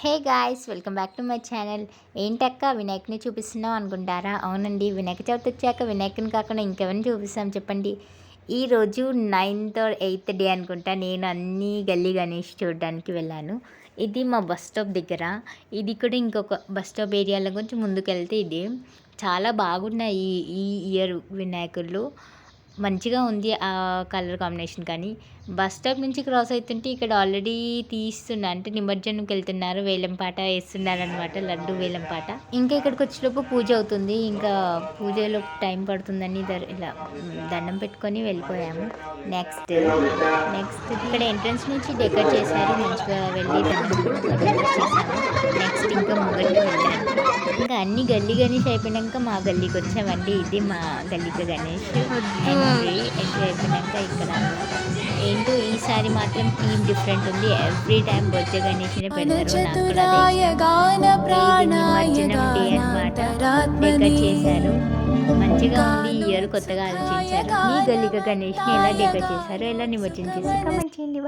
Hey guys, welcome back to my channel. ఏంటక్క వినాయకుని చూపిస్తున్నావు అనుకుంటారా? అవునండి, వినాయక చవితి వచ్చాక వినాయకుని కాకుండా ఇంకెవరిని చూపిస్తాం చెప్పండి. ఈరోజు 9th or 8th డే అనుకుంటా, నేను అన్ని గల్లీ గణేష్ చూడడానికి వెళ్ళాను. ఇది మా బస్ స్టాప్ దగ్గర. ఇది కూడా ఇంకొక బస్ స్టాప్ ఏరియాలో కొంచెం ముందుకెళ్తే ఇది చాలా బాగున్నాయి ఈ ఇయర్ వినాయకుళ్ళు. మంచిగా ఉంది ఆ కలర్ కాంబినేషన్. కానీ బస్ స్టాప్ నుంచి క్రాస్ అవుతుంటే ఇక్కడ ఆల్రెడీ తీస్తున్నా, అంటే నిమజ్జనంకి వెళ్తున్నారు, వేలం పాట వేస్తున్నారనమాట, లడ్డు వేలం పాట. ఇంకా ఇక్కడికి వచ్చేలోపు పూజ అవుతుంది. ఇంకా పూజలో టైం పడుతుందని ఇలా దండం పెట్టుకొని వెళ్ళిపోయాము. నెక్స్ట్ ఇక్కడ ఎంట్రన్స్ నుంచి డెకరేట్ చేశారు, మంచిగా వెళ్ళి దండం పెట్టుకొని వచ్చేసాము. నెక్స్ట్ ఇంకా ముంగడికి వెళ్ళాను. ఇంకా అన్ని గల్లీ గణేష్ అయిపోయినాక మా గల్లీకి వచ్చామండి. ఇది మా గల్లీకి గణేష్ ఎంట్రీ అయిపోయినాక ఇక్కడ ఏంటో ఈసారి మాత్రం థీమ్ డిఫరెంట్ ఉంది. ఎవ్రీ టైం బొజ్జ గణేష్నే పెడతారు. నాకు కూడా అదే నిమజ్జనం డే అనమాట, డెకరేట్ చేశారు. మంచిగా ఉంది. ఈ ఇయర్ కొత్తగా ఆలోచించారు. మీ గల్లీగా గణేష్ని ఎలా డెకరేట్ చేశారు, ఎలా నిమజ్జనం చేశారు, కమెంట్ చేయండి.